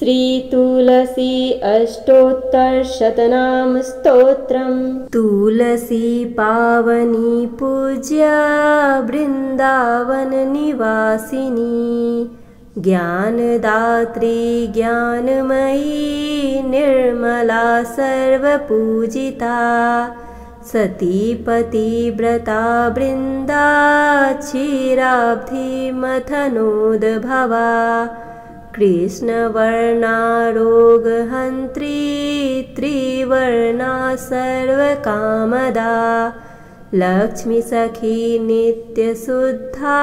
श्रीतुलसी अष्टोत्तरशतनाम स्तोत्रम्। तुलसी पावनी पूज्या वृंदावन निवासिनी, ज्ञानदात्री ज्ञानमयी निर्मला सर्वपूजिता, सतीपतिव्रता वृंदा क्षीराब्धिमथनोद्भवा, कृष्णवर्णारोगहन्त्री त्रिवर्णा सर्वकामदा, लक्ष्मीसखी नित्यशुद्धा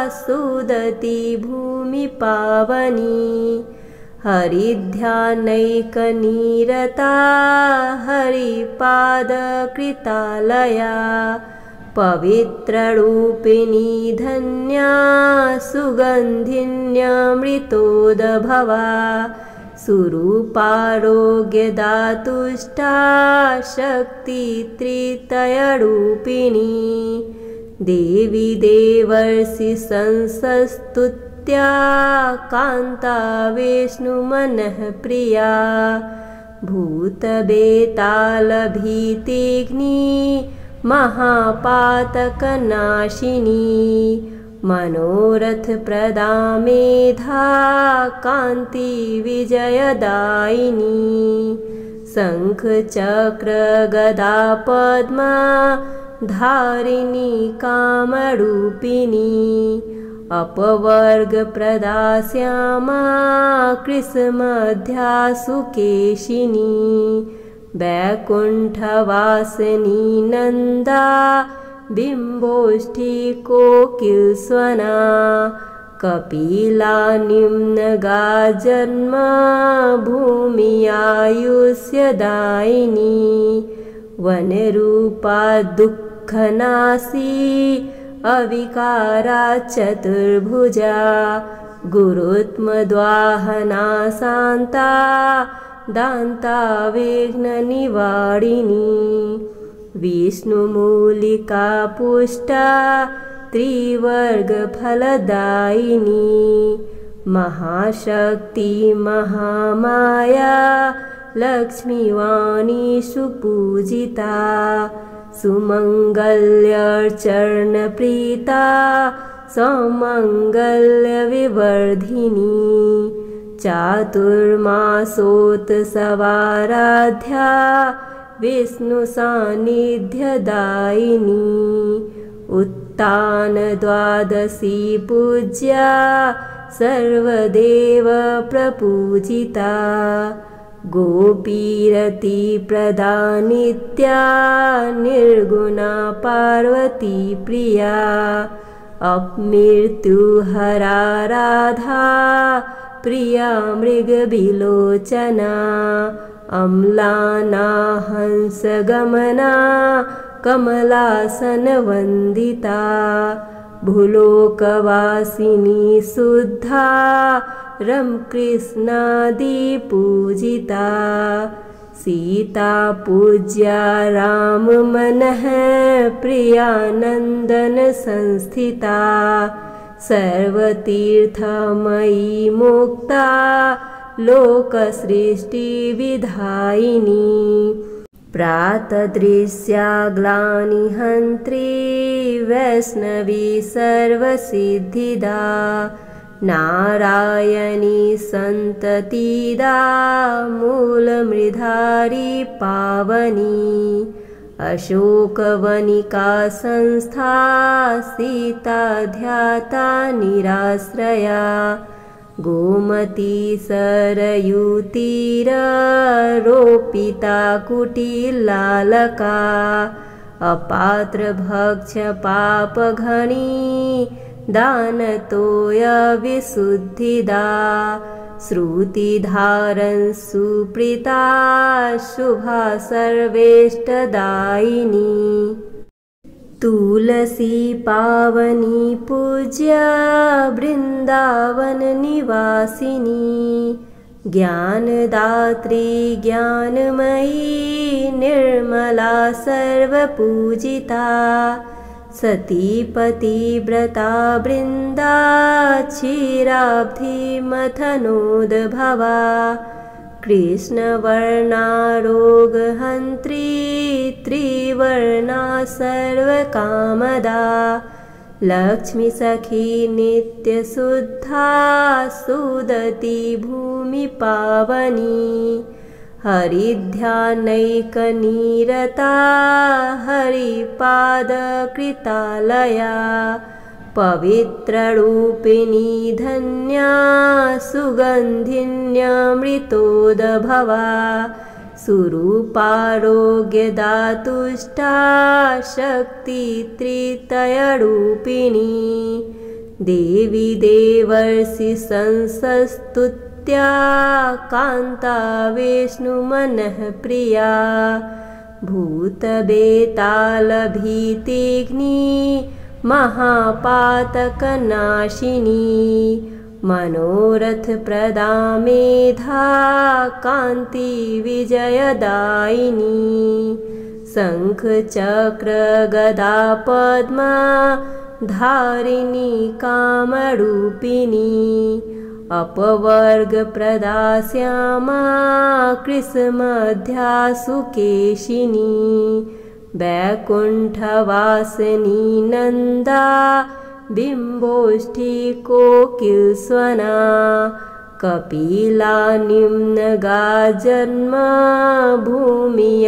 सुदती भूमिपावनी, हरिध्यानैकनिरता हरिपादकृतालया, पवित्ररूपिणी धन्या सुगन्धिन्यमृतोद्भवा, सुरूपारोग्यदातुष्टा शक्तित्रितयरूपिणी, देवी देवर्षि संसस्तुत्या कान्ता विष्णुमनःप्रिया, भूतबेतालभीतिघ्नी महापातकनाशिनी, मनोरथप्रदा मेधा कान्ति विजयदायिनी, शङ्खचक्रगदा पद्मा धारिणी कामरूपिणी, अपवर्गप्रदा श्यामा कृशमध्या सुकेशिनी, वैकुण्ठवासिनी नन्दा बिम्बोष्ठी कोकिलस्वना, कपिला निम्नगा जन्म भूमियायुष्यदायिनी, वनरूपा दुःखनाशी अविकारा चतुर्भुजा, गुरुत्मद्वाहना शान्ता दान्ता विघ्ननिवारिणी, विष्णुमूलिका पुष्टा त्रिवर्गफलदायिनी, महाशक्ति महामाया लक्ष्मीवाणी सुपूजिता, सुमङ्गल्यचरणप्रीता सौमङ्गल्यविवर्धिनी, चातुर्मासोत्सवाराध्या विष्णुसान्निध्यदायिनी, उत्तानद्वादशी पूज्या सर्वदेव प्रपूजिता, गोपीरतिप्रदा नित्या निर्गुणा पार्वती प्रिया, अपमृत्युहरा राधा प्रिया मृगविलोचना, अम्लाना हंसगमना कमलासनवन्दिता, भूलोकवासिनी शुद्धा रमकृष्णादिपूजिता, सीता पूज्या राममनः प्रियानन्दन संस्थिता, सर्वतीर्थमयी मुक्ता लोकसृष्टिविधायिनी, प्रातदृश्याग्लानिहन्त्री वैष्णवी सर्वसिद्धिदा, नारायणी सन्ततिदा मूलमृधारी पावनी, अशोकवनिका संस्था सीता ध्याता निराश्रया, गोमती सरयूतीरोपिता कुटिलालका, अपात्रभक्षपापघनी दानतोयविशुद्धिदा, श्रुतिधारन् सुप्रीता शुभा सर्वेष्टदायिनी, तुलसी पावनी पूज्या वृंदावन निवासिनी, ज्ञानदात्री ज्ञानमयी निर्मला सर्वपूजिता, सतीपतिव्रता वृन्दा क्षीराब्धिमथनोद्भवा कृष्णवर्णारोगहन्त्री त्रिवर्णा सर्वकामदा लक्ष्मीसखी नित्यशुद्धा सुदती भूमिपावनी हरिध्यानैकनिरता हरिपादकृतालया पवित्ररूपिणी धन्या सुगन्धिन्यमृतोद्भवा सुरूपारोग्यदातुष्टा शक्तित्रितयरूपिणी देवी देवर्षि संसस्तुत्या कान्ता विष्णुमनः प्रिया भूतबेतालभीतिघ्नी महापातकनाशिनी मनोरथप्रदा मेधा कान्ति विजयदायिनी शङ्खचक्रगदा पद्मा धारिणी कामरूपिणी अपवर्गप्रदा श्यामा कृशमध्या सुकेशिनी वैकुण्ठवासिनी नन्दा बिम्बोष्ठी कोकिलस्वना कपिला निम्नगा जन्म भूमियायुष्यदायिनी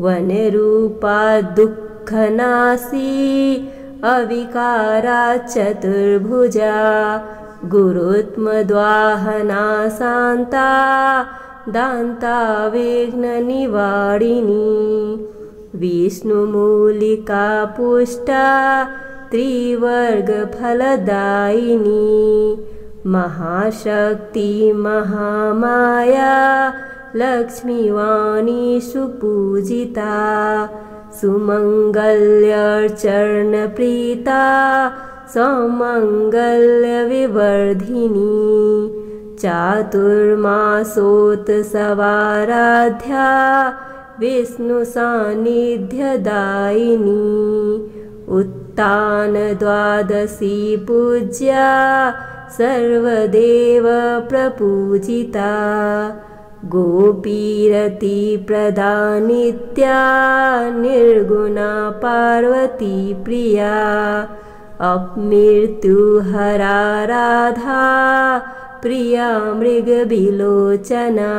वनरूपा दुःखनाशी अविकारा चतुर्भुजा गुरुत्मद्वाहना शान्ता दान्ता विघ्ननिवारिणी विष्णुमूलिका पुष्टा त्रिवर्गफलदायिनी महाशक्ति महामाया लक्ष्मीवाणी सुपूजिता सुमङ्गल्यचरणप्रीता सौमङ्गल्यविवर्धिनी चातुर्मासोत्सवाराध्या विष्णुसान्निध्यदायिनी उत्तानद्वादशी पूज्या सर्वदेव प्रपूजिता गोपीरतिप्रदा नित्या निर्गुणा पार्वती प्रिया अपमृत्युहरा राधा प्रिया मृगविलोचना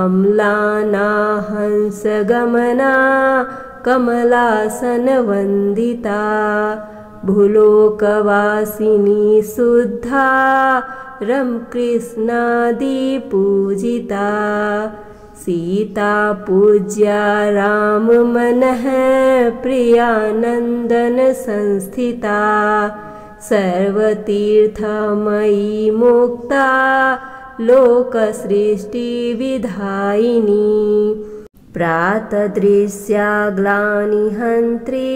अम्लाना हंसगमना कमलासनवन्दिता भूलोकवासिनी शुद्धा रमकृष्णादिपूजिता सीता पूज्या राममनः प्रियानन्दन संस्थिता सर्वतीर्थमयी मुक्ता लोकसृष्टिविधायिनी प्रातदृश्या ग्लानिहन्त्री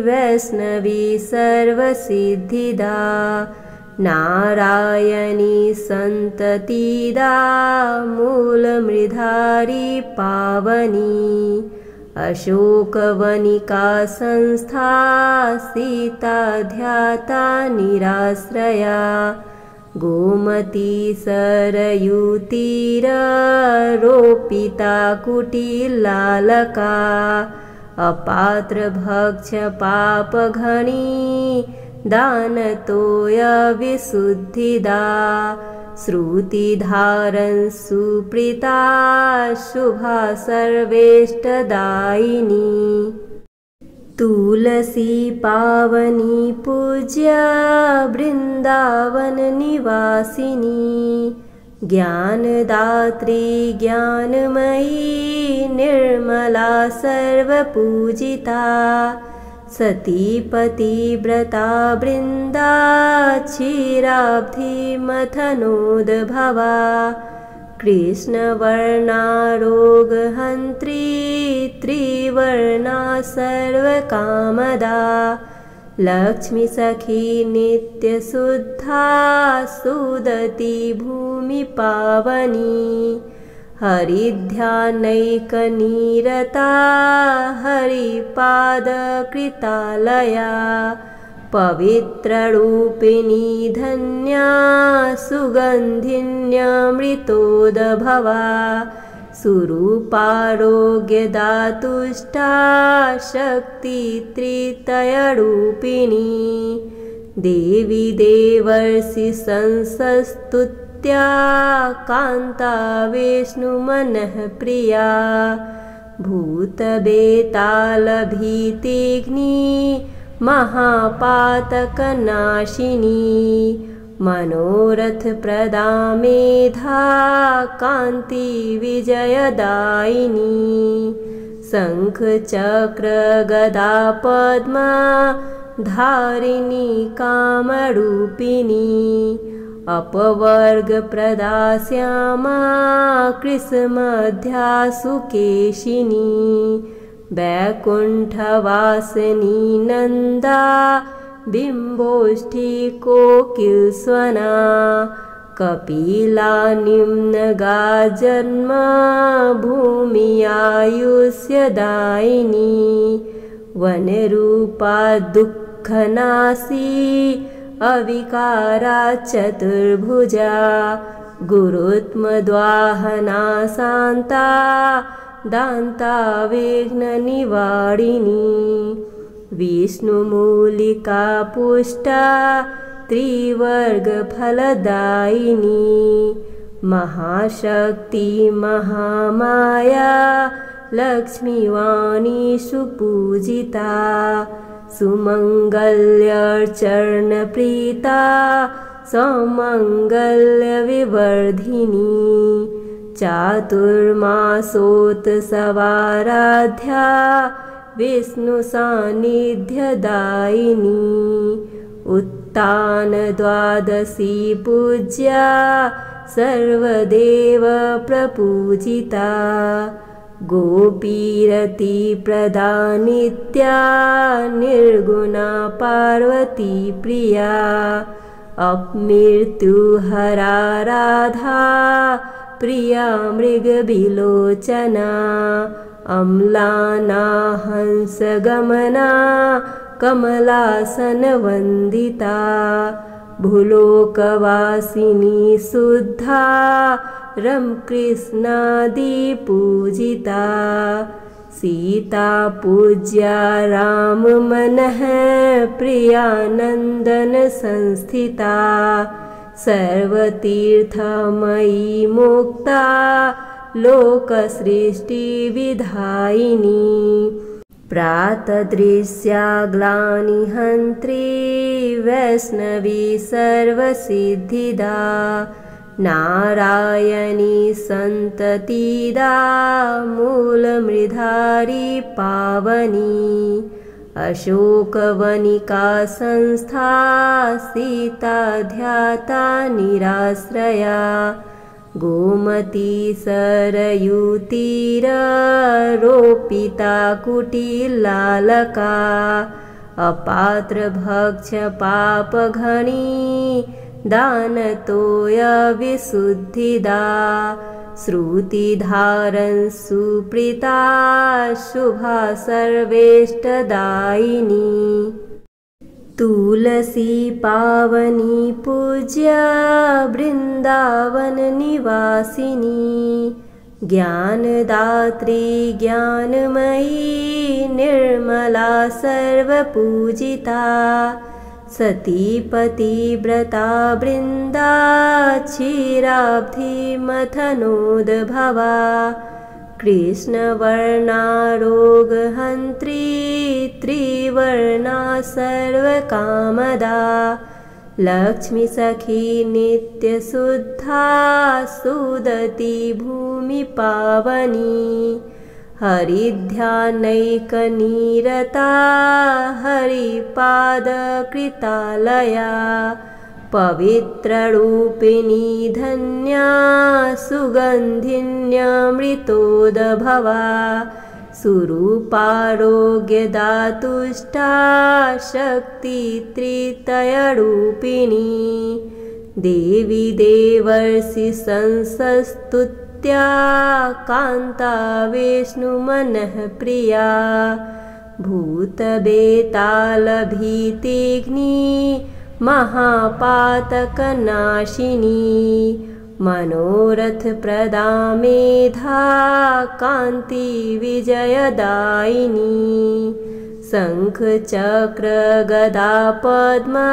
वैष्णवी सर्वसिद्धिदा नारायणी सन्ततिदा मूलमृधारी पावनी अशोकवनिका संस्था सीता ध्याता निराश्रया गोमती सरयूतीरोपिता कुटिलालका अपात्रभक्षपापघनी दानतोयविशुद्धिदा श्रुतिधारन् सुप्रीता शुभा सर्वेष्टदायिनी तुलसी पावनी पूज्या वृंदावन निवासिनी ज्ञानदात्री ज्ञानमयी निर्मला सर्वपूजिता सतीपतिव्रता वृन्दा क्षीराब्धिमथनोद्भवा कृष्णवर्णारोगहन्त्री त्रिवर्णा सर्वकामदा लक्ष्मीसखी नित्यशुद्धा सुदती भूमिपावनी हरिध्यानैकनिरता हरिपादकृतालया पवित्ररूपिणी धन्या सुगन्धिन्यमृतोद्भवा सुरूपारोग्यदातुष्टा शक्तित्रितयरूपिणी देवी देवर्षि संसस्तुत्या कान्ता विष्णुमनः प्रिया भूतबेतालभीतिघ्नी महापातकनाशिनी मनोरथप्रदा मेधा कान्ति विजयदायिनी शङ्खचक्रगदा पद्मा धारिणी कामरूपिणी अपवर्गप्रदा श्यामा कृशमध्या सुकेशिनी वैकुण्ठवासिनी नन्दा बिम्बोष्ठी कोकिलस्वना कपिला निम्नगा जन्म भूमियायुष्यदायिनी वनरूपा दुःखनाशी अविकारा चतुर्भुजा गुरुत्मद्वाहना शान्ता दान्ता विघ्ननिवारिणी विष्णुमूलिका पुष्टा त्रिवर्गफलदायिनी महाशक्ति महामाया लक्ष्मीवाणी सुपूजिता सुमङ्गल्यचरणप्रीता सौमङ्गल्यविवर्धिनी चातुर्मासोत्सवाराध्या विष्णुसान्निध्यदायिनी उत्तानद्वादशी पूज्या सर्वदेव प्रपूजिता गोपीरतिप्रदा नित्या निर्गुणा पार्वती प्रिया अपमृत्युहरा राधा प्रिया मृगविलोचना अम्लाना हंसगमना कमलासनवन्दिता भूलोकवासिनी शुद्धा रमकृष्णादिपूजिता सीता पूज्या राममनः प्रियानन्दन संस्थिता सर्वतीर्थमयी मुक्ता लोकसृष्टिविधायिनी प्रातदृश्या ग्लानिहन्त्री वैष्णवी सर्वसिद्धिदा नारायणी सन्ततिदा मूलमृधारी पावनी अशोकवनिका संस्था सीता ध्याता निराश्रया गोमती सरयूतीरोपिता कुटिलालका अपात्रभक्षपापघनी दानतोयविशुद्धिदा श्रुतिधारन् सुप्रीता शुभा सर्वेष्टदायिनी तुलसी पावनी पूज्या वृंदावन निवासिनी ज्ञानदात्री ज्ञानमयी निर्मला सर्वपूजिता सतीपतिव्रता वृंदा क्षीराब्धिमथनोद्भवा कृष्णवर्णारोगहन्त्री त्रिवर्णा सर्वकामदा लक्ष्मीसखी नित्यशुद्धा सुदती भूमिपावनी हरिध्यानैकनिरता हरिपादकृतालया पवित्ररूपिणी धन्या सुगन्धिन्यमृतोद्भवा सुरूपारोग्यदातुष्टा शक्तित्रितयरूपिणी देवी देवर्षि संसस्तुत्या स्तुत्या कान्ता विष्णुमनः प्रिया भूतबेतालभीतिघ्नी महापातकनाशिनी मनोरथप्रदा मेधा कान्ति विजयदायिनी शङ्खचक्रगदा पद्मा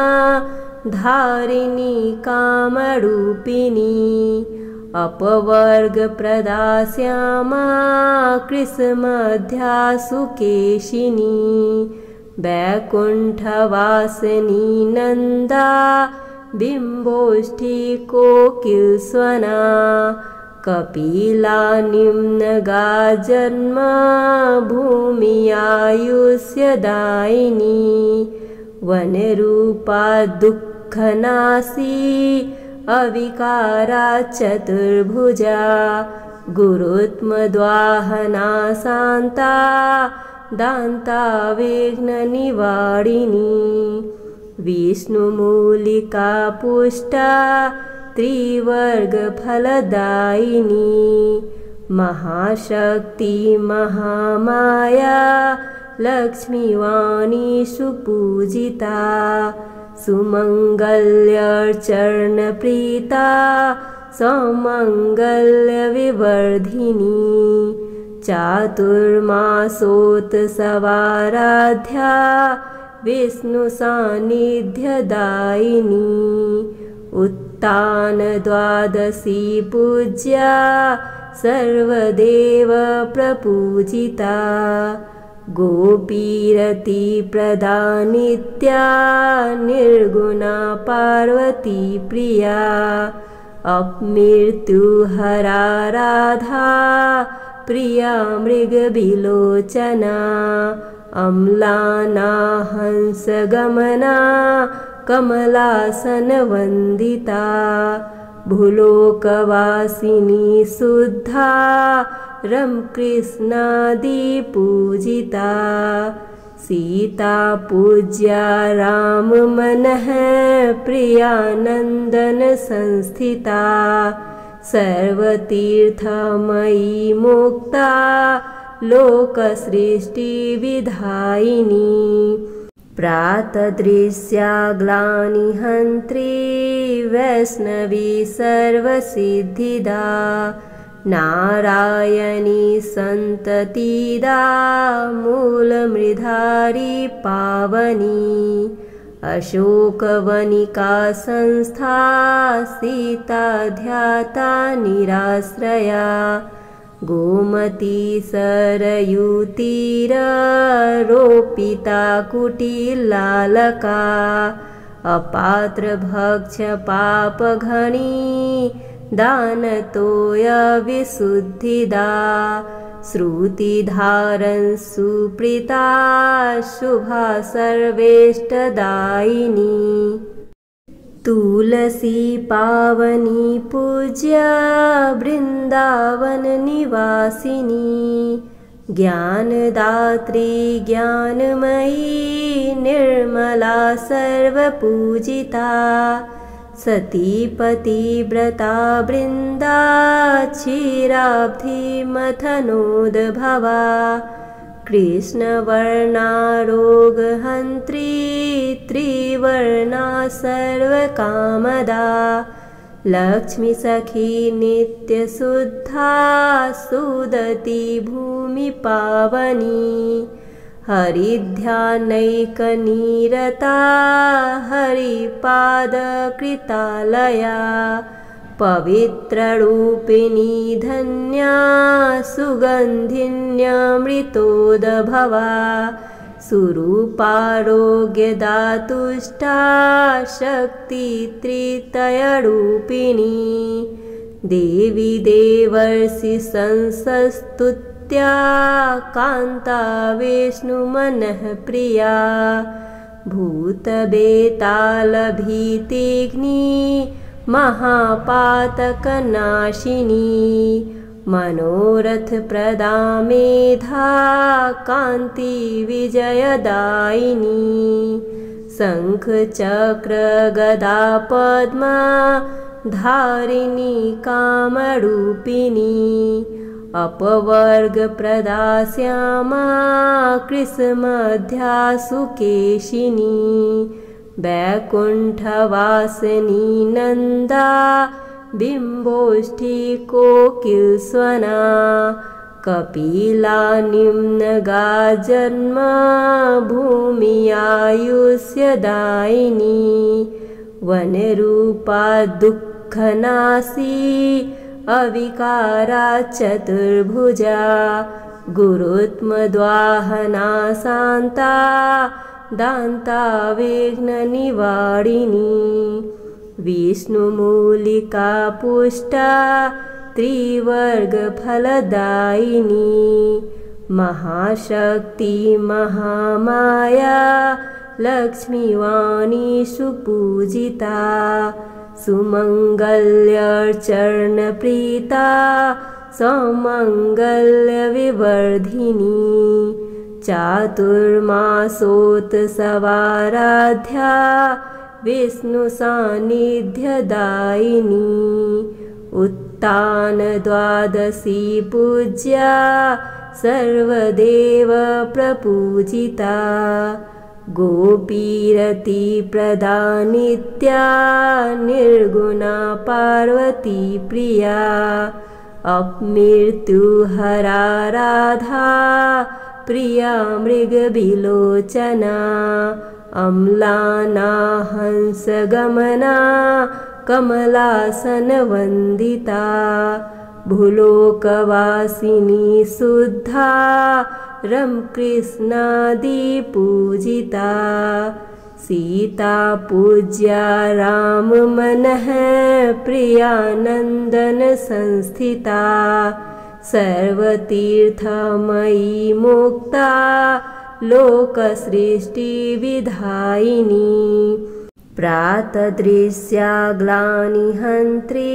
धारिणी कामरूपिणी अपवर्गप्रदा श्यामा कृशमध्या सुकेशिनी वैकुण्ठवासिनी नन्दा बिम्बोष्ठी कोकिलस्वना कपिला निम्नगा जन्म भूमियायुष्यदायिनी वनरूपा दुःखनाशी अविकारा चतुर्भुजा गुरुत्मद्वाहना शान्ता दान्ता विघ्ननिवारिणी विष्णुमूलिका पुष्टा त्रिवर्गफलदायिनी महाशक्ति महामाया लक्ष्मीवाणी सुपूजिता सुमङ्गल्यचरणप्रीता सौमङ्गल्यविवर्धिनी चातुर्मासोत्सवाराध्या विष्णुसान्निध्यदायिनी उत्तानद्वादशी पूज्या सर्वदेव प्रपूजिता गोपीरतिप्रदा नित्या निर्गुणा पार्वती प्रिया अपमृत्युहरा राधा प्रिया मृगविलोचना अम्लाना हंसगमना कमलासनवन्दिता भूलोकवासिनी शुद्धा रमकृष्णादिपूजिता सीता पूज्या राममनः प्रियानन्दन संस्थिता सर्वतीर्थमयी मुक्ता लोकसृष्टिविधायिनी प्रातदृश्या ग्लानिहन्त्री वैष्णवी सर्वसिद्धिदा नारायणी सन्ततिदा मूलमृधारी पावनी अशोकवनिका संस्था सीता ध्याता निराश्रया गोमती सरयूतीरोपिता कुटिलालका अपात्रभक्षपापघनी दानतोयविशुद्धिदा श्रुतिधारन् सुप्रीता शुभा सर्वेष्टदायिनी तुलसी पावनी पूज्या वृंदावन निवासिनी ज्ञानदात्री ज्ञानमयी निर्मला सर्वपूजिता सतीपतिव्रता वृंदा क्षीराब्धिमथनोद्भवा कृष्णवर्णारोगहन्त्री त्रिवर्णा सर्वकामदा लक्ष्मीसखी नित्यशुद्धा सुदती भूमिपावनी हरिध्यानैकनिरता हरिपादकृतालया पवित्ररूपिणी धन्या सुगन्धिन्यमृतोद्भवा सुरूपारोग्यदातुष्टा शक्तित्रितयरूपिणी देवी देवर्षि संसस्तुत्या कान्ता विष्णुमनः प्रिया भूतबेतालभीतिघ्नी महापातकनाशिनी मनोरथप्रदा मेधा कान्ति विजयदायिनी शङ्खचक्रगदा पद्मा धारिणी कामरूपिणी अपवर्गप्रदा श्यामा कृशमध्या सुकेशिनी वैकुण्ठवासिनी नन्दा बिम्बोष्ठी कोकिलस्वना कपिला निम्नगा जन्म भूमियायुष्यदायिनी वनरूपा दुःखनाशी अविकारा चतुर्भुजा गुरुत्मद्वाहना शान्ता दान्ता विघ्ननिवारिणी विष्णुमूलिका पुष्टा त्रिवर्गफलदायिनी महाशक्ति महामाया लक्ष्मीवाणी सुपूजिता सुमङ्गल्यचरणप्रीता सौमङ्गल्यविवर्धिनी चातुर्मासोत्सवाराध्या विष्णुसान्निध्यदायिनी उत्तानद्वादशी पूज्या सर्वदेव प्रपूजिता गोपीरतिप्रदा नित्या निर्गुणा पार्वती प्रिया अपमृत्युहरा राधा प्रिया मृगविलोचना अम्लाना हंसगमना कमलासनवन्दिता भूलोकवासिनी शुद्धा रमकृष्णादिपूजिता सीता पूज्या राममनः प्रियानन्दन संस्थिता सर्वतीर्थमयी मुक्ता लोकसृष्टिविधायिनी प्रातदृश्या ग्लानिहन्त्री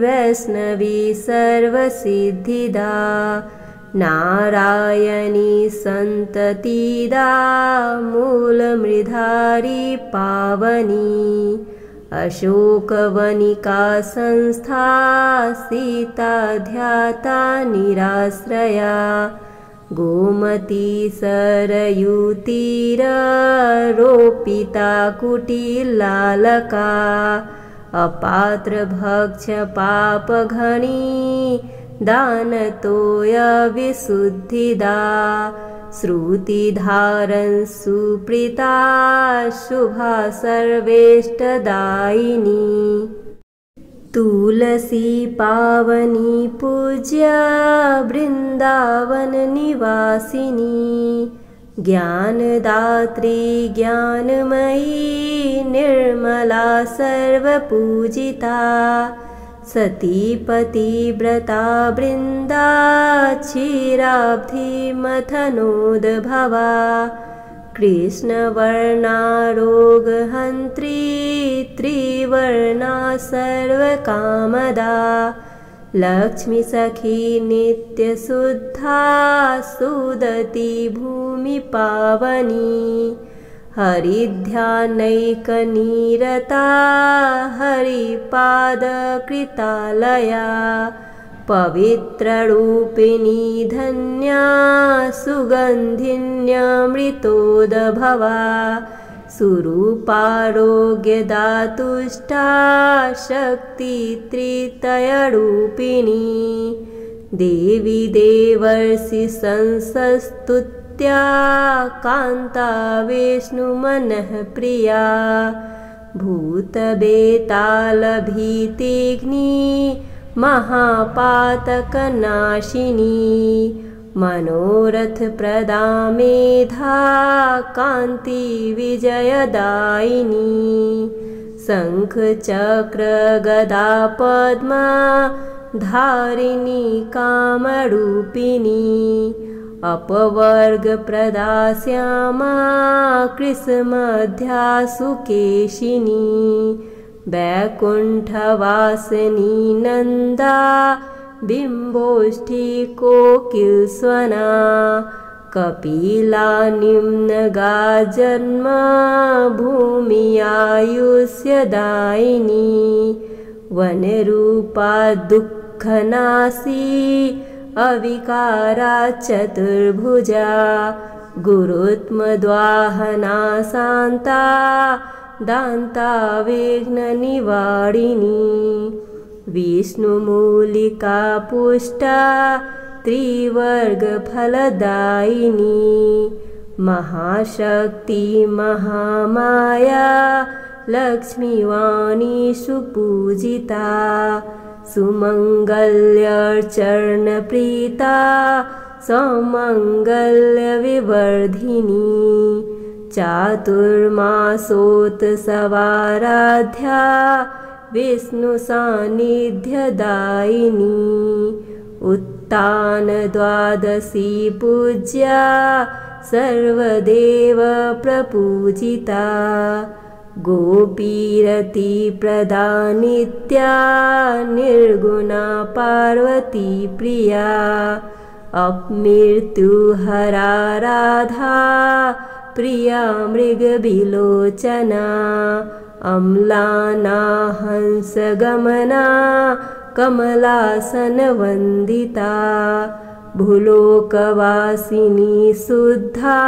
वैष्णवी सर्वसिद्धिदा नारायणी सन्ततिदा मूलमृधारी पावनी अशोकवनिका संस्था सीता ध्याता निराश्रया गोमती सरयूतीरोपिता कुटिलालका अपात्रभक्षपापघनी दानतोयविशुद्धिदा श्रुतिधारन् सुप्रीता शुभा सर्वेष्टदायिनी तुलसी पावनी पूज्या वृंदावन निवासिनी ज्ञानदात्री ज्ञानमयी निर्मला सर्वपूजिता सतीपतिव्रता वृन्दा क्षीराब्धिमथनोद्भवा कृष्णवर्णारोगहन्त्री त्रिवर्णा सर्वकामदा लक्ष्मीसखी नित्यशुद्धा सुदती भूमिपावनी हरिध्यानैकनिरता हरिपादकृतालया पवित्ररूपिणी धन्या सुगन्धिन्यमृतोद्भवा सुरूपारोग्यदातुष्टा शक्तित्रितयरूपिणी देवी देवर्षि संसस्तुत्या कान्ता विष्णुमनः प्रिया भूतबेतालभीतिघ्नी महापातकनाशिनी मनोरथप्रदा मेधा कान्ति विजयदायिनी शङ्खचक्रगदा पद्मा धारिणी कामरूपिणी अपवर्गप्रदा श्यामा कृशमध्या सुकेशिनी वैकुण्ठवासिनी नन्दा बिम्बोष्ठी कोकिलस्वना कपिला निम्नगा जन्म भूमियायुष्यदायिनी वनरूपा दुःखनाशी अविकारा चतुर्भुजा गुरुत्मद्वाहना शान्ता दान्ता विघ्ननिवारिणी विष्णुमूलिका पुष्टा त्रिवर्गफलदायिनी महाशक्ति महामाया लक्ष्मीवाणी सुपूजिता सुमङ्गल्यचरणप्रीता सौमङ्गल्यविवर्धिनी चातुर्मासोत्सवाराध्या विष्णुसान्निध्यदायिनी उत्तानद्वादशी पूज्या सर्वदेव प्रपूजिता गोपीरतिप्रदा नित्या निर्गुणा पार्वती प्रिया अपमृत्युहरा राधा प्रिया मृगविलोचना अम्लाना हंसगमना कमलासनवन्दिता भूलोकवासिनी शुद्धा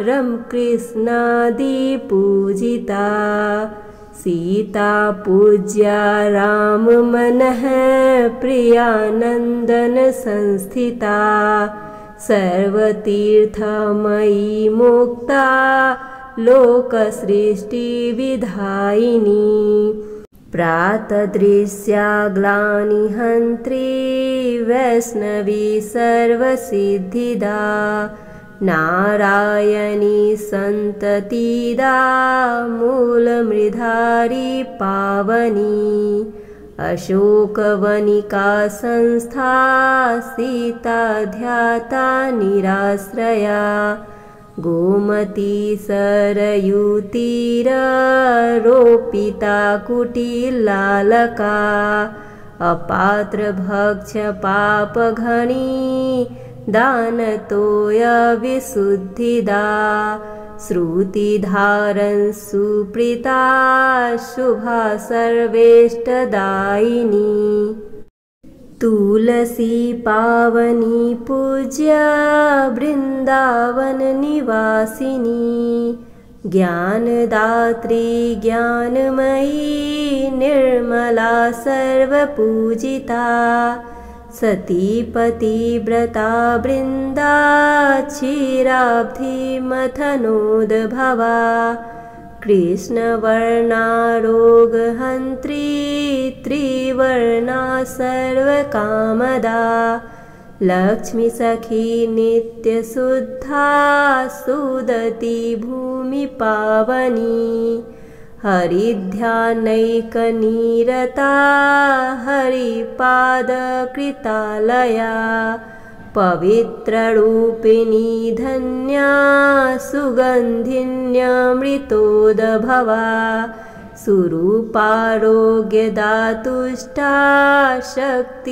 रमकृष्णादिपूजिता सीता पूज्या राममनः प्रियानन्दन संस्थिता सर्वतीर्थमयी मुक्ता लोकसृष्टिविधायिनी प्रातदृश्या ग्लानिहन्त्री वैष्णवी सर्वसिद्धिदा नारायणी सन्ततिदा मूलमृधारी पावनी अशोकवनिका संस्था सीता ध्याता निराश्रया गोमती सरयूतीरोपिता कुटिलालका अपात्रभक्षपापघनी दानतोयविशुद्धिदा श्रुतिधारन् सुप्रीता शुभा सर्वेष्टदायिनी तुलसी पावनी पूज्या वृंदावन निवासिनी ज्ञानदात्री ज्ञानमयी निर्मला सर्वपूजिता सतीपतिव्रता वृंदा क्षीराब्धिमथनोद्भवा कृष्णवर्णा रोगहन्त्री त्रिवर्णा सर्वकामदा लक्ष्मीसखी नित्यशुद्धा सुदती भूमिपावनी हरिध्यानैकनिरता हरिपादकृतालया पवित्ररूपिणी धन्या सुगन्धिन्यमृतोद्भवा सुरूपारोग्यदातुष्टा शक्तित्रितयरूपिणी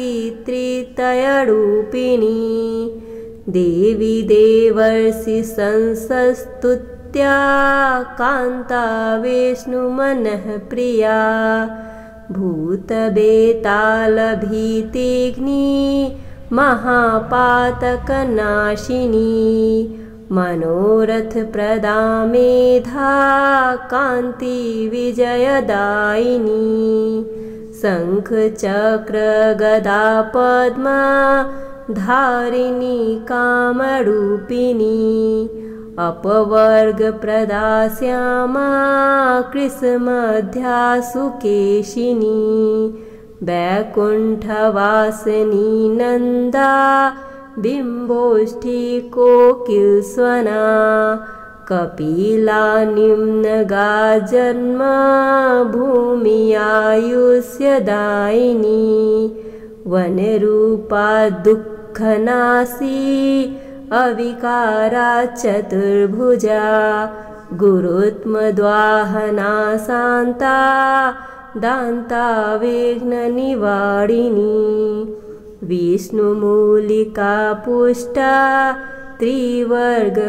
देवी देवर्षि संसस्तुत्या कान्ता विष्णुमनः प्रिया भूतबेतालभीतिघ्नी महापातकनाशिनी मनोरथप्रदा मेधा कान्ति विजयदायिनी शङ्खचक्रगदा पद्मा धारिणी कामरूपिणी अपवर्गप्रदा श्यामा कृशमध्या सुकेशिनी वैकुण्ठवासिनी नन्दा बिम्बोष्ठी कोकिलस्वना कपिला निम्नगा जन्म भूमियायुष्यदायिनी वनरूपा दुःखनाशी अविकारा चतुर्भुजा गुरुत्मद्वाहना शान्ता दान्ता विघ्ननिवारिणी विष्णुमूलिका पुष्टा त्रिवर्गफलदायिनी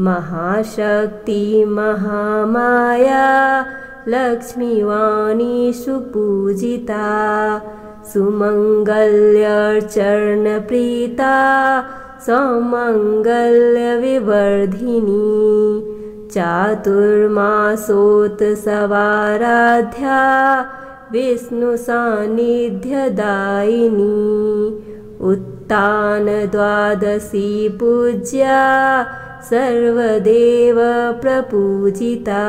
महाशक्ति महामाया लक्ष्मीवाणी सुपूजिता सुमङ्गल्यचरणप्रीता सौमङ्गल्यविवर्धिनी चातुर्मासोत्सवाराध्या विष्णुसान्निध्यदायिनी उत्तानद्वादशी पूज्या सर्वदेव प्रपूजिता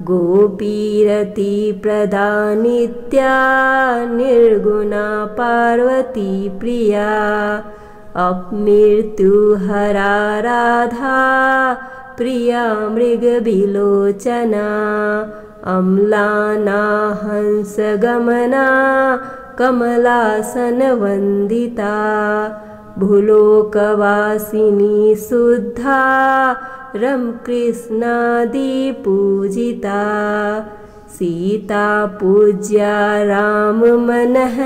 गोपीरतिप्रदा नित्या निर्गुणा पार्वती प्रिया अपमृत्युहरा राधा प्रिया मृगविलोचना अम्लाना हंसगमना कमलासनवन्दिता भूलोकवासिनी शुद्धा रमकृष्णादिपूजिता सीता पूज्या राममनः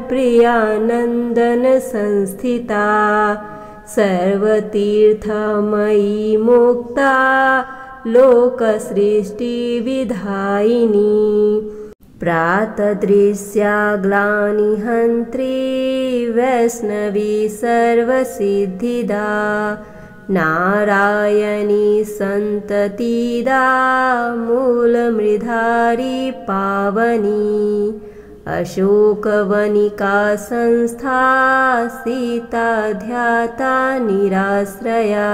प्रियानन्दन संस्थिता सर्वतीर्थमयी मुक्ता लोकसृष्टिविधायिनी प्रातदृश्या ग्लानिहन्त्री वैष्णवी सर्वसिद्धिदा नारायणी सन्ततिदा मूलमृधारी पावनी अशोकवनिका संस्था सीता ध्याता निराश्रया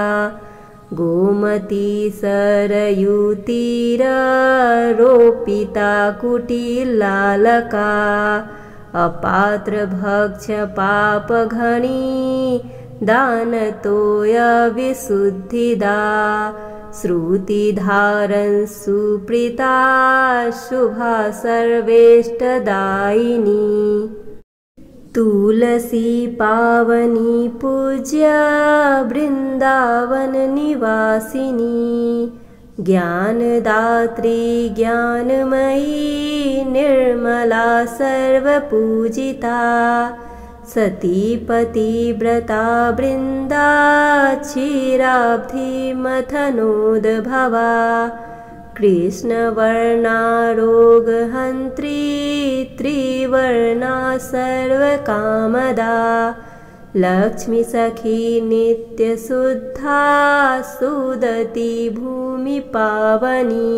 गोमती सरयूतीरोपिता कुटिलालका अपात्रभक्ष्यपापघनी दानतोयविशुद्धिदा श्रुतिधारन् सुप्रीता शुभा सर्वेष्टदायिनी तुलसी पावनी पूज्या वृंदावन निवासिनी ज्ञानदात्री ज्ञानमयी निर्मला सर्वपूजिता सतीपतिव्रता वृंदा क्षीराब्धिमथनोद्भवा कृष्णवर्णा रोगहन्त्री त्रिवर्णा सर्वकामदा लक्ष्मीसखी नित्यशुद्धा सुदती भूमिपावनी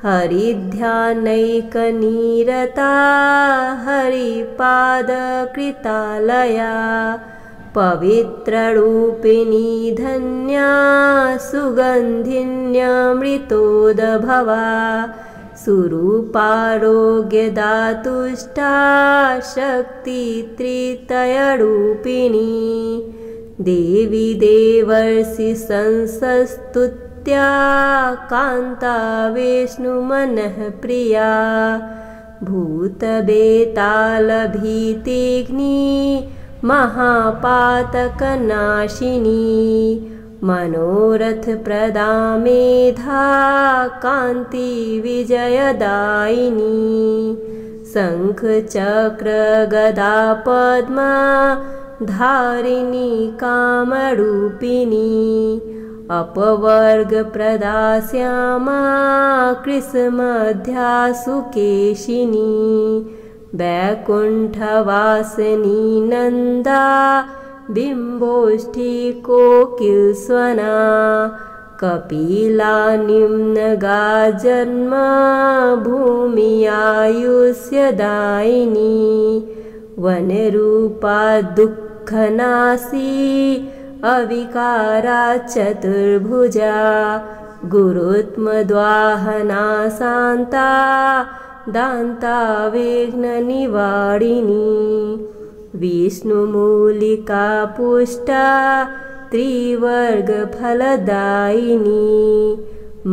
हरिध्यानैकनिरता हरिपादकृतालया पवित्ररूपिणी धन्या सुगन्धिन्यमृतोद्भवा सुरूपारोग्यदातुष्टा शक्तित्रितयरूपिणी देवी देवर्षि संसस्तुत्या कान्ता विष्णुमनः प्रिया भूतबेतालभीतिघ्नी महापातकनाशिनी मनोरथप्रदा मेधा कान्ति विजयदायिनी शङ्खचक्रगदा पद्मा धारिणी कामरूपिणी अपवर्गप्रदा श्यामा कृशमध्या सुकेशिनी वैकुण्ठवासिनी नन्दा बिम्बोष्ठी कोकिलस्वना कपिला निम्नगा जन्म भूमियायुष्यदायिनी वनरूपा दुःखनाशी अविकारा चतुर्भुजा गुरुत्मद्वाहना शान्ता दान्ता विघ्ननिवारिणी विष्णुमूलिका पुष्टा त्रिवर्गफलदायिनी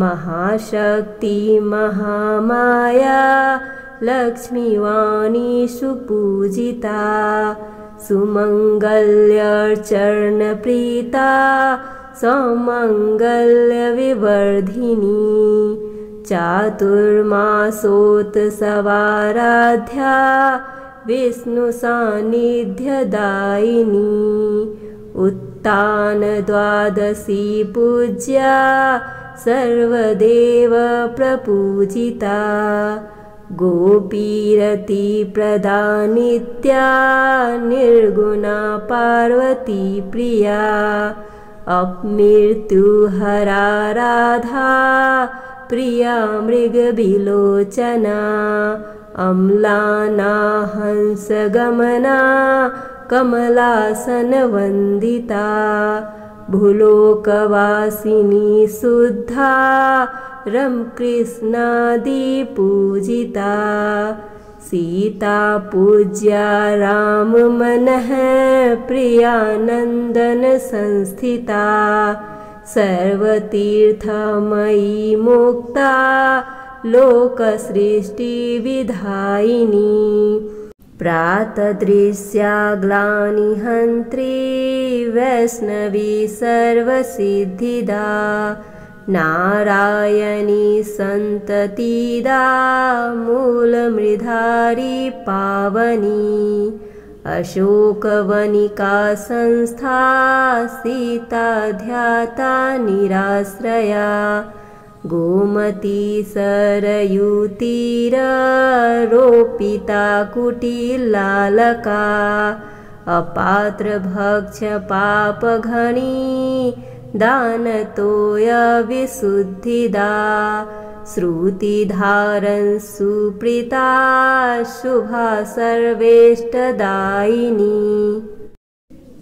महाशक्ति महामाया लक्ष्मीवाणी सुपूजिता सुमङ्गल्यचरणप्रीता सौमङ्गल्यविवर्धिनी चातुर्मासोत्सवाराध्या विष्णुसान्निध्यदायिनी उत्तानद्वादशी पूज्या सर्वदेव प्रपूजिता गोपीरतिप्रदा नित्या निर्गुणा पार्वती प्रिया अपमृत्युहरा राधा प्रिया मृगविलोचना अम्लाना हंसगमना कमलासनवन्दिता भूलोकवासिनी शुद्धा रमकृष्णादिपूजिता सीता पूज्या राममनः प्रियानन्दन संस्थिता सर्वतीर्थमयी मुक्ता लोकसृष्टिविधायिनी प्रातदृश्या ग्लानिहन्त्री वैष्णवी सर्वसिद्धिदा नारायणी सन्ततिदा मूलमृधारी पावनी अशोकवनिका संस्था सीता ध्याता निराश्रया गोमती सरयूतीरोपिता कुटिलालका अपात्रभक्ष्यपापघनी दानतोयविशुद्धिदा श्रुतिधारन् सुप्रीता शुभा सर्वेष्टदायिनी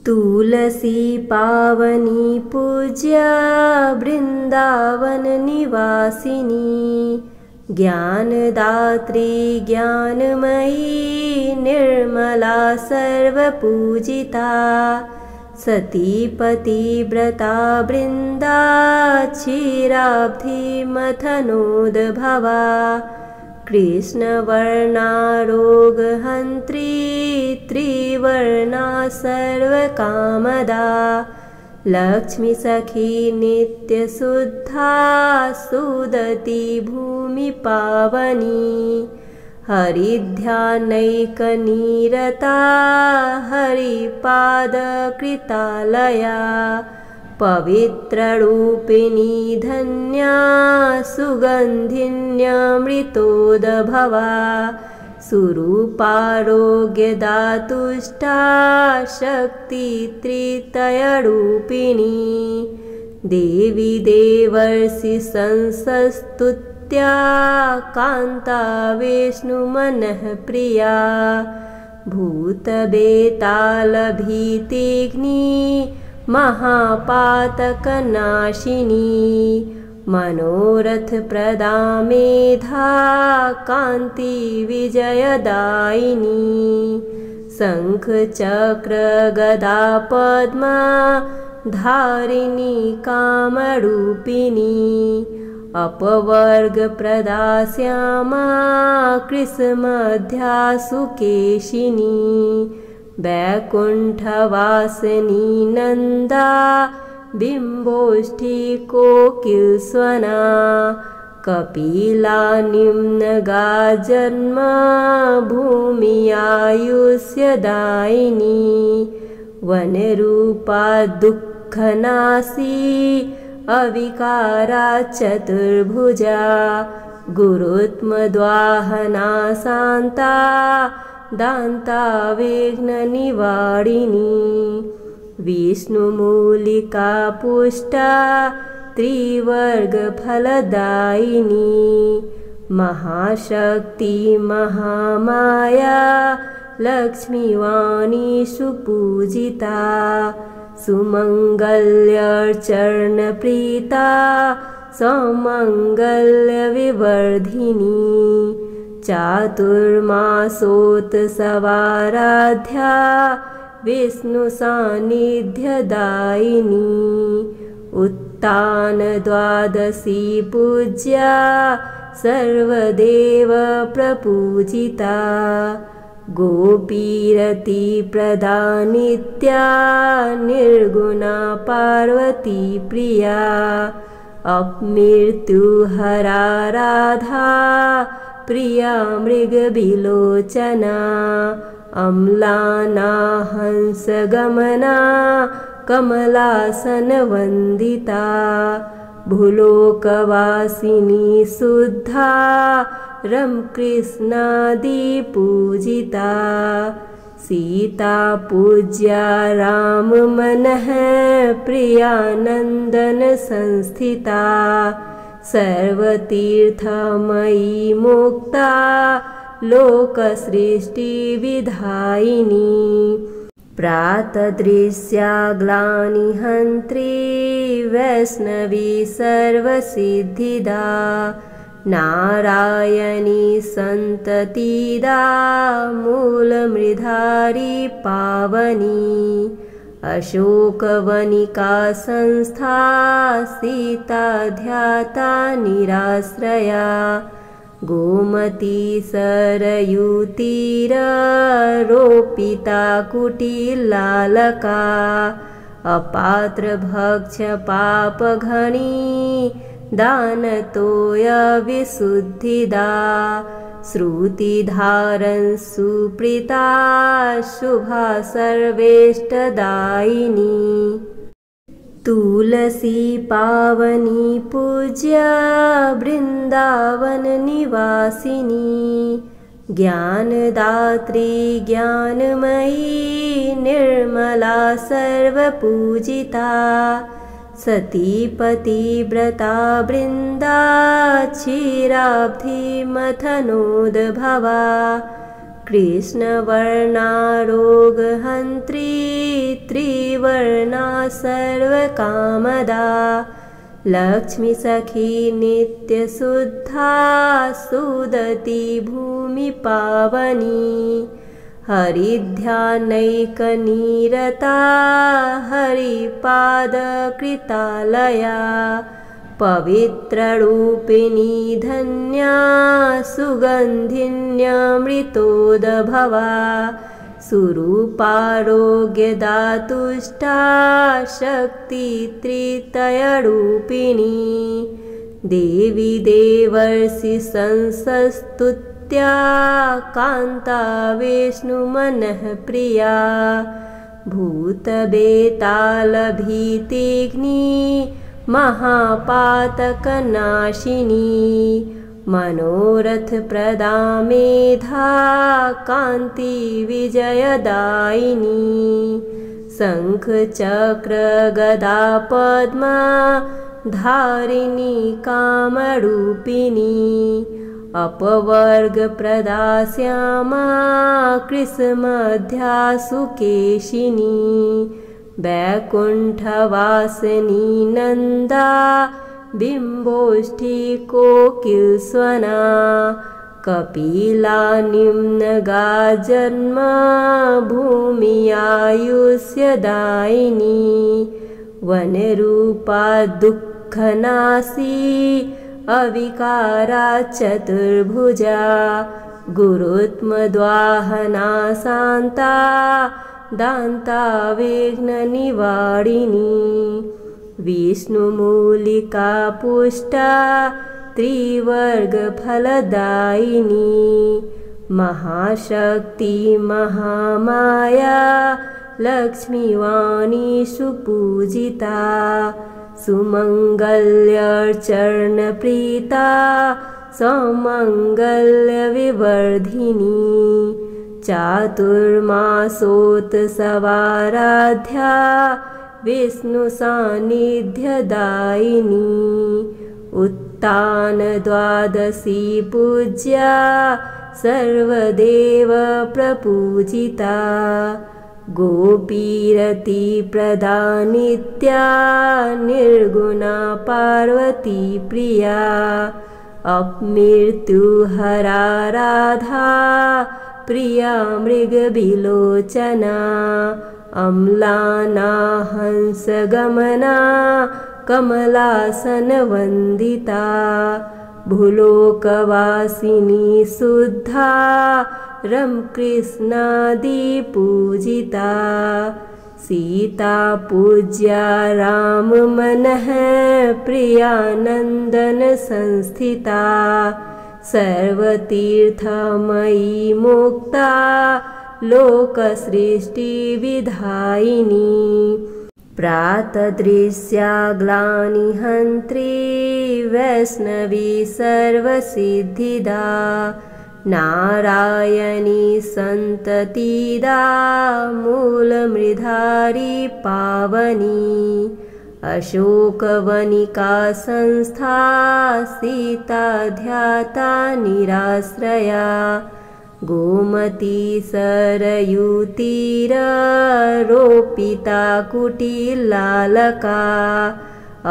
तुलसी पावनी पूज्या वृंदावन निवासिनी ज्ञानदात्री ज्ञानमयी निर्मला सर्वपूजिता सतीपतिव्रता वृंदा क्षीराब्धिमथनोद्भवा कृष्णवर्णा रोगहन्त्री त्रिवर्णा सर्वकामदा लक्ष्मीसखी नित्यशुद्धा सुदती भूमिपावनी हरिध्यानैकनिरता हरिपादकृतालया पवित्ररूपिणी धन्या सुगन्धिन्यमृतोद्भवा सुरूपारोग्यदातुष्टा शक्तित्रितयरूपिणी देवी देवर्षि संसस्तुत्या कान्ता विष्णुमनः प्रिया भूतबेतालभीतिघ्नी महापातकनाशिनी मनोरथप्रदा मेधा कान्ति विजयदायिनी शङ्खचक्रगदा पद्मा धारिणी कामरूपिणी अपवर्गप्रदा श्यामा कृशमध्या सुकेशिनी वैकुण्ठवासिनी नन्दा बिम्बोष्ठी कोकिलस्वना कपिला निम्नगा जन्म भूमियायुष्यदायिनी वनरूपा दुःखनाशी अविकारा चतुर्भुजा गुरुत्मद्वाहना शान्ता दान्ता विघ्ननिवारिणी विष्णुमूलिका पुष्टा त्रिवर्गफलदायिनी महाशक्ति महामाया लक्ष्मीवाणी सुपूजिता सुमङ्गल्यचरणप्रीता सौमङ्गल्यविवर्धिनी चातुर्मासोत्सवाराध्या विष्णुसान्निध्यदायिनी उत्तानद्वादशी पूज्या सर्वदेव प्रपूजिता गोपीरतिप्रदा नित्या निर्गुणा पार्वती प्रिया अपमृत्युहरा राधा प्रिया मृगविलोचना अम्लाना हंसगमना कमलासनवन्दिता भूलोकवासिनी शुद्धा रमकृष्णादि पूजिता सीता पूज्या राम मनः प्रियानंदन संस्थिता सर्वतीर्थमयी मुक्ता लोकसृष्टि विधायिनी प्रातदृश्या ग्लानिहन्त्री वैष्णवी सर्वसिद्धिदा नारायणी सन्ततिदा मूलमृधारी पावनी अशोकवनिका संस्था सीता ध्याता निराश्रया गोमती सरयूतीरोपिता कुटिलालका अपात्र भक्ष पापघनी दानतोय विशुद्धिदा श्रुतिधारन सुप्रीता शुभा सर्वेष्टदायिनी तुलसी पावनी पूज्या वृंदावन निवासिनी ज्ञानदात्री ज्ञानमयी निर्मला सर्वपूजिता सतीपतिव्रता वृंदा क्षीराब्धि मथनोद्भवा कृष्णवर्णारोगहन्त्री त्रिवर्णा सर्वकामदा लक्ष्मी सखी नित्यशुद्धा सुदती भूमि पावनी हरिध्यानैकनिरता हरिपादकृतालया पवित्ररूपिणी धन्या सुगन्धिन्यमृतोद्भवा सुरूपारोग्यदातुष्टा शक्तित्रितयरूपिणी देवी देवर्षि संसस्तुत्या कान्ता विष्णुमनः प्रिया भूतबेतालभीतिघ्नी महापातकनाशिनी मनोरथप्रदा मेधा कान्ति विजयदायिनी शङ्खचक्रगदा पद्मा धारिणी कामरूपिणी अपवर्गप्रदा श्यामा कृशमध्या सुकेशिनी वैकुण्ठवासिनी नन्दा बिम्बोष्ठी कोकिलस्वना कपिला निम्नगा जन्म भूमियायुष्यदायिनी वनरूपा दुःखनाशी अविकारा चतुर्भुजा गुरुत्मद्वाहना शान्ता दान्ता विघ्ननिवारिणी विष्णुमूलिका पुष्टा त्रिवर्गफलदायिनी महाशक्ति महामाया लक्ष्मीवाणी सुपूजिता सुमङ्गल्यचरणप्रीता सौमङ्गल्यविवर्धिनी चातुर्मासोत्सवाराध्या विष्णुसान्निध्यदायिनी उत्तानद्वादशी पूज्या सर्वदेव प्रपूजिता गोपीरतिप्रदा नित्या निर्गुणा पार्वती प्रिया अपमृत्युहरा राधा प्रिया मृगविलोचना अम्लाना हंसगमना कमलासनवन्दिता भूलोकवासिनी शुद्धा रमकृष्णादि पूजिता सीता पूज्या राम मनः प्रियानंदन संस्थिता सर्वतीर्थमयी मुक्ता लोकसृष्टि विधायिनी प्रातदृश्या ग्लानिहन्त्री वैष्णवी सर्वसिद्धिदा नारायणी सन्ततिदा मूलमृधारी पावनी अशोकवनिका संस्था सीता ध्याता निराश्रया गोमती सरयूतीरोपिता कुटिलालका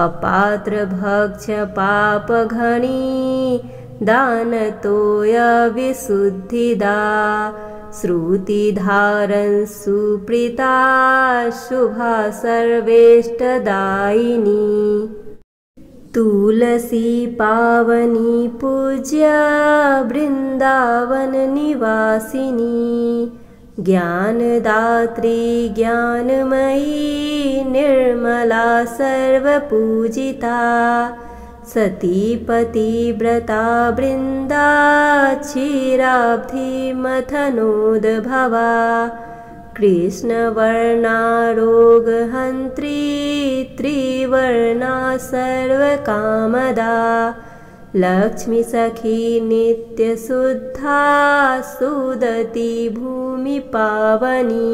अपात्रभक्ष्यपापघनी दानतोयविशुद्धिदा श्रुतिधारन् सुप्रीता शुभा सर्वेष्टदायिनी तुलसी पावनी पूज्या वृंदावन निवासिनी ज्ञानदात्री ज्ञानमयी निर्मला सर्वपूजिता सतीपतिव्रता वृंदा क्षीराब्धिमथनोद्भवा कृष्णवर्णारोगहन्त्री त्रिवर्णा सर्वकामदा लक्ष्मीसखी नित्यशुद्धा सुदती भूमिपावनी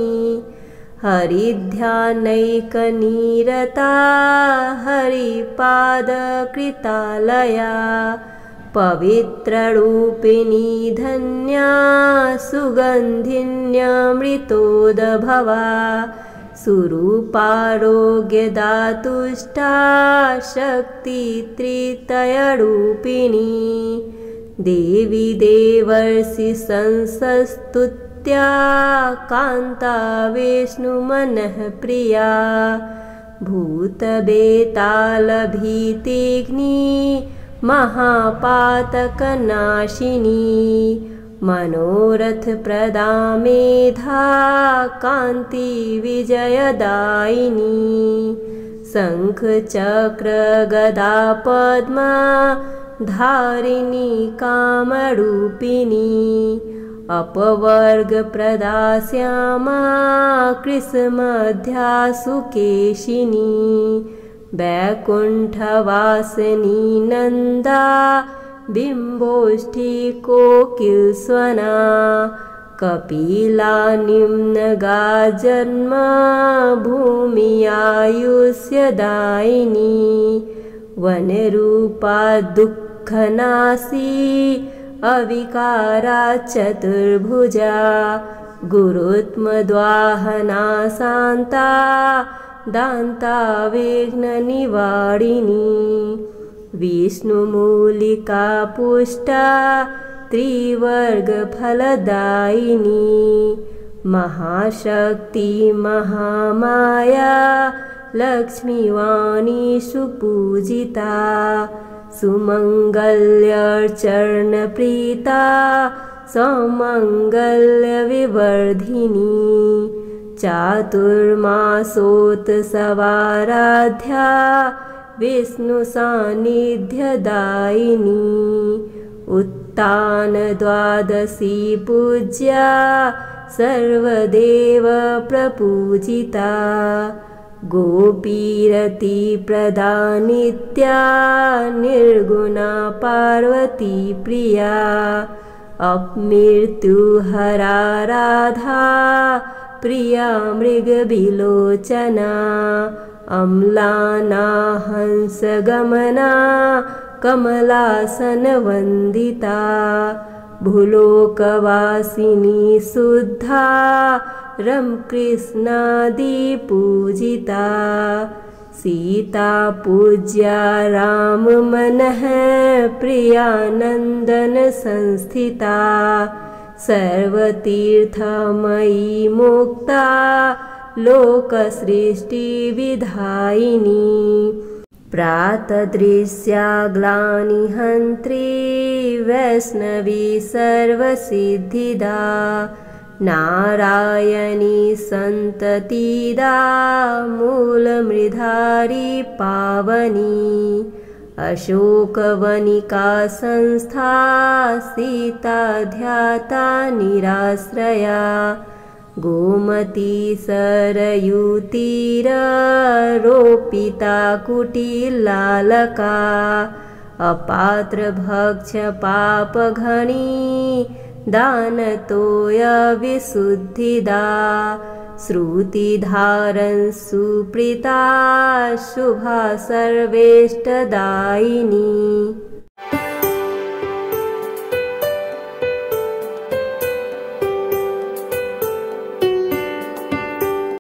हरिध्यानैकनिरता हरिपादकृतालया पवित्ररूपिणी धन्या सुगन्धिन्यमृतोद्भवा सुरूपारोग्यदातुष्टा शक्तित्रितयरूपिणी देवी देवर्षि संसस्तुत्या कान्ता विष्णुमनः प्रिया भूतबेतालभीतिघ्नी महापातकनाशिनी मनोरथप्रदा मेधा कान्ति विजयदायिनी शङ्खचक्रगदा पद्मा धारिणी कामरूपिणी अपवर्गप्रदा श्यामा कृशमध्या सुकेशिनी वैकुण्ठवासिनी नन्दा बिम्बोष्ठी कोकिलस्वना कपिला निम्नगा जन्म भूमियायुष्यदायिनी वनरूपा दुःखनाशी अविकारा चतुर्भुजा गुरुत्मद्वाहना शान्ता दान्ता विघ्ननिवारिणी विष्णुमूलिका पुष्टा त्रिवर्गफलदायिनी महाशक्ति महामाया लक्ष्मीवाणी सुपूजिता सुमङ्गल्यचरणप्रीता सौमङ्गल्यविवर्धिनी चातुर्मासोत्सवाराध्या विष्णुसान्निध्यदायिनी उत्तानद्वादशी पूज्या सर्वदेव प्रपूजिता गोपीरतिप्रदा नित्या निर्गुणा पार्वती प्रिया अपमृत्युहरा राधा प्रिया मृगविलोचना अम्लाना हंसगमना कमलासनवन्दिता भूलोकवासिनी शुद्धा रमकृष्णादिपूजिता सीता पूज्या राममनः प्रियानन्दन संस्थिता सर्वतीर्थमयी मुक्ता लोकसृष्टिविधायिनी प्रातदृश्या ग्लानिहन्त्री वैष्णवी सर्वसिद्धिदा नारायणी सन्ततिदा मूलमृधारी पावनी अशोकवनिका संस्था सीता ध्याता निराश्रया गोमती सरयूतीरोपिता कुटिलालका अपात्रभक्ष्य पापघनी दानतोयविशुद्धिदा श्रुतिधारन् सुप्रीता शुभा सर्वेष्टदायिनी।